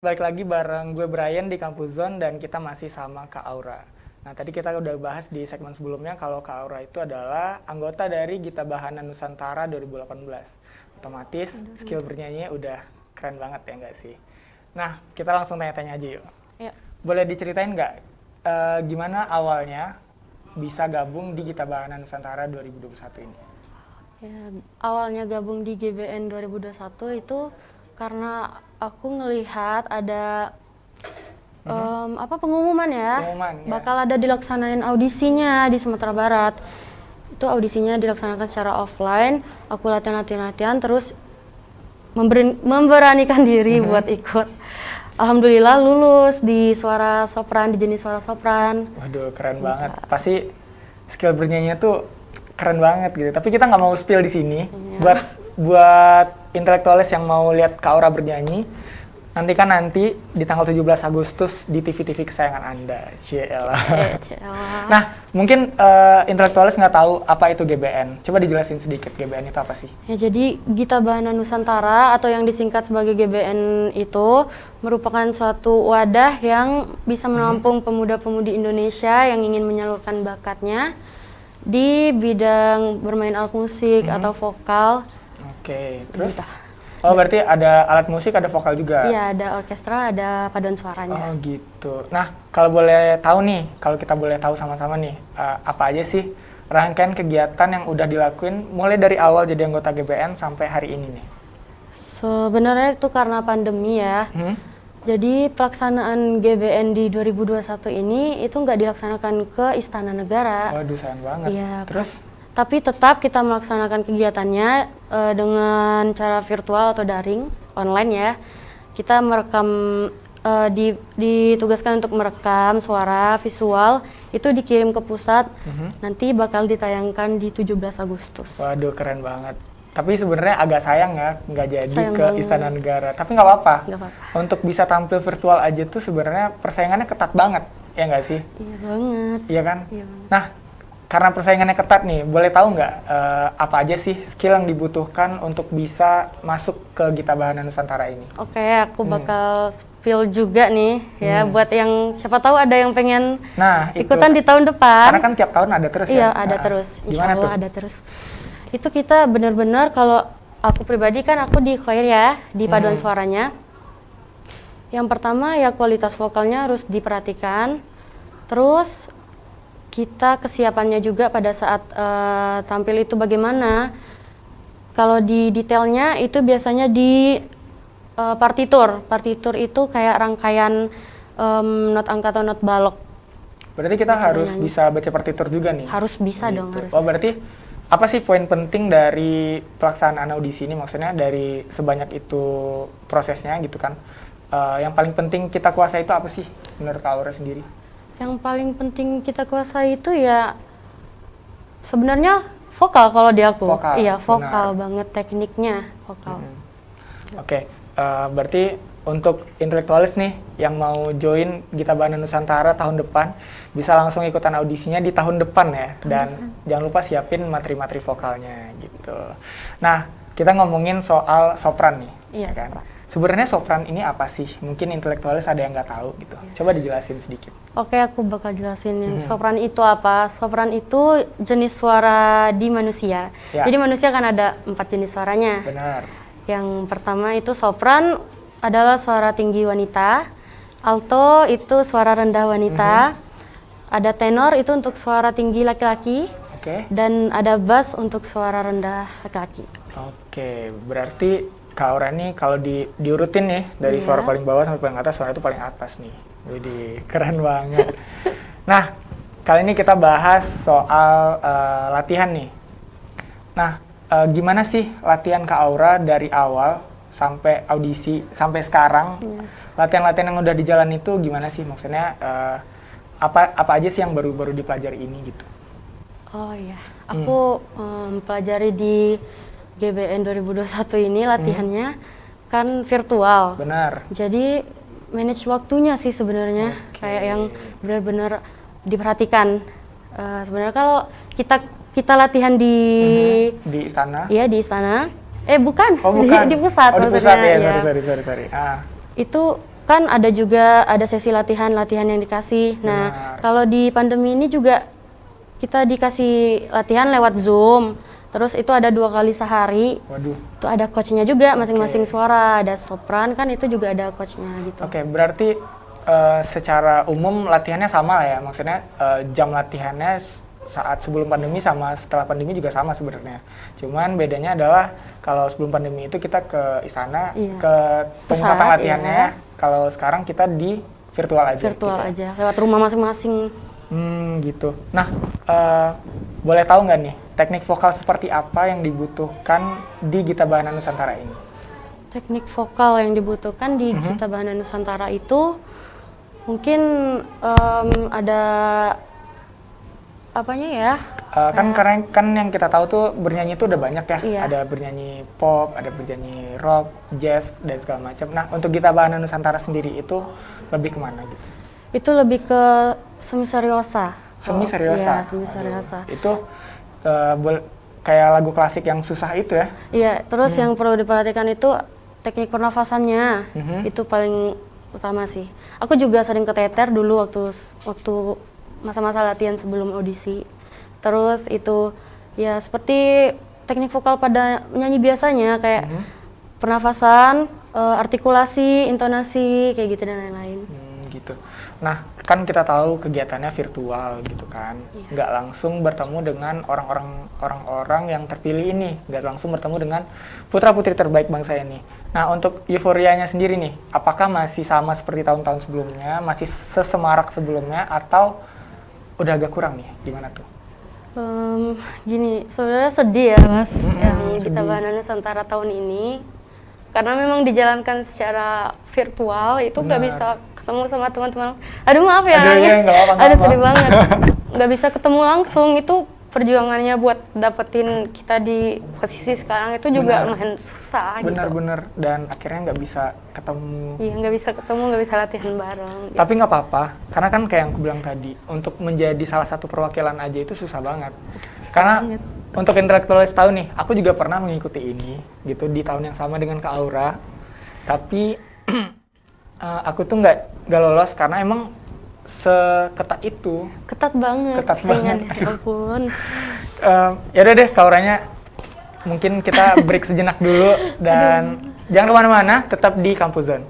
Balik lagi bareng gue Brian di Kampus Zone dan kita masih sama Kak Aura. Nah, tadi kita udah bahas di segmen sebelumnya kalau Kak Aura itu adalah anggota dari Gita Bahana Nusantara 2018. Otomatis skill bernyanyinya udah keren banget ya nggak sih? Nah, kita langsung tanya-tanya aja yuk. Yuk. Boleh diceritain nggak gimana awalnya bisa gabung di Gita Bahana Nusantara 2021 ini? Ya, awalnya gabung di GBN 2021 itu karena aku ngelihat ada pengumuman ya, Pengumuman, ya. bakal ada dilaksanain audisinya di Sumatera Barat. Itu audisinya dilaksanakan secara offline. Aku latihan, terus memberanikan diri buat ikut. Alhamdulillah lulus di suara sopran, di jenis suara sopran. Waduh, keren banget. Pasti skill bernyanyinya tuh keren banget gitu. Tapi kita nggak mau spill di sini. Iya. Buat intelektualis yang mau lihat Kak Aura bernyanyi, nanti di tanggal 17 Agustus di TV-TV kesayangan Anda. Cielah. Nah, mungkin intelektualis nggak tahu apa itu GBN. Coba dijelasin sedikit GBN itu apa sih? Ya, jadi Gita Bahana Nusantara atau yang disingkat sebagai GBN itu merupakan suatu wadah yang bisa menampung pemuda-pemudi Indonesia yang ingin menyalurkan bakatnya di bidang bermain alat musik atau vokal. Oke, terus? Oh, berarti ada alat musik, ada vokal juga? Iya, ada orkestra, ada paduan suaranya. Oh gitu. Nah, kalau boleh tahu nih, kalau kita boleh tahu sama-sama nih, apa aja sih rangkaian kegiatan yang udah dilakuin mulai dari awal jadi anggota GBN sampai hari ini nih? Sebenarnya itu karena pandemi ya. Jadi pelaksanaan GBN di 2021 ini itu nggak dilaksanakan ke Istana Negara. Waduh, sayang banget. Iya, Terus? tapi tetap kita melaksanakan kegiatannya dengan cara virtual atau daring, online ya. Kita merekam, ditugaskan untuk merekam suara, visual, itu dikirim ke pusat, nanti bakal ditayangkan di 17 Agustus. Waduh, keren banget. Tapi sebenarnya agak sayang ya, nggak jadi Sayang ke banget. Istana Negara. Tapi nggak apa-apa. Nggak apa-apa. Untuk bisa tampil virtual aja tuh sebenarnya persaingannya ketat banget, ya nggak sih? Iya banget. Iya kan? Iya banget. Nah, karena persaingannya ketat nih, boleh tahu nggak apa aja sih skill yang dibutuhkan untuk bisa masuk ke Gita Bahana Nusantara ini? Oke, aku bakal spill juga nih ya, buat yang siapa tahu ada yang pengen Nah, ikutan di tahun depan. Karena kan tiap tahun ada terus ya? Iya, ada terus. Insya Gimana Allah tuh? ada terus. Itu kita benar-benar, kalau aku pribadi kan aku di choir ya, di paduan suaranya. Yang pertama ya kualitas vokalnya harus diperhatikan. Terus kita kesiapannya juga pada saat tampil itu bagaimana. Kalau di detailnya itu biasanya di partitur. Partitur itu kayak rangkaian not angka atau not balok. Berarti kita harus bisa baca partitur juga nih? Harus bisa dong. Harus Oh, bisa. berarti apa sih poin penting dari pelaksanaan audisi ini? Maksudnya dari sebanyak itu prosesnya gitu kan. Yang paling penting kita kuasai itu apa sih menurut Kak Aura sendiri? Yang paling penting kita kuasai itu ya sebenarnya vokal kalau di aku. Vokal, Iya, vokal benar. banget, tekniknya vokal. Oke, berarti untuk intelektualis nih yang mau join Gita Bahana Nusantara tahun depan bisa langsung ikutan audisinya di tahun depan ya. Dan jangan lupa siapin materi-materi vokalnya gitu. Nah, kita ngomongin soal sopran nih. Iya, ya kan? sopran. Sebenarnya sopran ini apa sih? Mungkin intelektualis ada yang nggak tahu gitu. Coba dijelasin sedikit. Oke, aku bakal jelasin yang sopran itu apa. Sopran itu jenis suara di manusia. Ya. Jadi manusia kan ada 4 jenis suaranya. Benar. Yang pertama itu sopran adalah suara tinggi wanita. Alto itu suara rendah wanita. Ada tenor itu untuk suara tinggi laki-laki. Oke. Dan ada bass untuk suara rendah laki-laki. Oke, berarti Kak Aura nih kalau diurutin nih dari suara paling bawah sampai paling atas, suara itu paling atas nih. Widih, keren banget. Nah, kali ini kita bahas soal latihan nih. Nah, gimana sih latihan Kak Aura dari awal sampai audisi sampai sekarang? Latihan-latihan yang udah di jalan itu gimana sih? Maksudnya apa aja sih yang baru-baru dipelajari ini gitu? Oh iya, aku pelajari di GBN 2021 ini latihannya kan virtual. Benar. Jadi manage waktunya sih sebenarnya, kayak yang benar-benar diperhatikan. Sebenarnya kalau kita latihan di istana. Iya, di istana. Bukan. Oh, bukan. Di pusat Oh, di maksudnya. pusat ya. Iya. Sorry. Itu kan ada juga ada sesi latihan yang dikasih. Nah, Benar. kalau di pandemi ini juga kita dikasih latihan lewat Zoom. Terus itu ada 2 kali sehari. Waduh. Itu ada coachnya juga masing-masing suara, ada sopran kan itu juga ada coachnya gitu. Oke, berarti secara umum latihannya sama lah ya. Maksudnya jam latihannya saat sebelum pandemi sama setelah pandemi juga sama sebenarnya. Cuman bedanya adalah kalau sebelum pandemi itu kita ke istana, Iya. ke pemusatan Pusat, latihannya. iya. Kalau sekarang kita di virtual aja. Virtual gitu ya. aja, lewat rumah masing-masing. Gitu. Nah, boleh tahu nggak nih teknik vokal seperti apa yang dibutuhkan di Gita Bahana Nusantara ini? Teknik vokal yang dibutuhkan di Gita Bahana Nusantara itu mungkin ada apanya ya? Karena kan yang kita tahu tuh bernyanyi itu udah banyak ya. Iya. Ada bernyanyi pop, ada bernyanyi rock, jazz dan segala macam. Nah, untuk Gita Bahana Nusantara sendiri itu lebih kemana gitu? Itu lebih ke semi seriosa. Semi seriosa. Iya, semi seriosa. Itu kayak lagu klasik yang susah itu ya? Iya, terus yang perlu diperhatikan itu teknik pernafasannya. Itu paling utama sih. Aku juga sering keteter dulu waktu masa-masa latihan sebelum audisi. Terus itu ya seperti teknik vokal pada menyanyi biasanya kayak pernafasan, artikulasi, intonasi kayak gitu dan lain-lain. Gitu. Nah, kan kita tahu kegiatannya virtual gitu kan, nggak langsung bertemu dengan orang-orang yang terpilih ini, nggak langsung bertemu dengan putra-putri terbaik bangsa ini. Nah, untuk euforianya sendiri nih, apakah masih sama seperti tahun-tahun sebelumnya, masih sesemarak sebelumnya, atau udah agak kurang nih? Gimana tuh? Gini, sebenarnya sedih ya Mas, yang sedih. Gita Bahana Nusantara tahun ini. Karena memang dijalankan secara virtual, itu nggak bisa ketemu sama teman-teman. Aduh maaf ya, Aduh, iya, nggak apa-apa, aduh sedih banget. Nggak bisa ketemu langsung, itu perjuangannya buat dapetin kita di posisi sekarang itu juga lumayan susah gitu. Bener-bener, dan akhirnya nggak bisa ketemu. Iya, nggak bisa ketemu, nggak bisa latihan bareng. Gitu. Tapi nggak apa-apa, karena kan kayak yang aku bilang tadi, untuk menjadi salah satu perwakilan aja itu susah banget. Karena untuk intelektualis tahu nih, aku juga pernah mengikuti ini gitu di tahun yang sama dengan Kak Aura. Tapi aku tuh nggak lolos karena emang seketat itu. Ketat banget. Ketat banget. Ya ampun. Ya udah deh, Kak Auranya, mungkin kita break sejenak dulu dan jangan kemana-mana, tetap di Kampus Zone.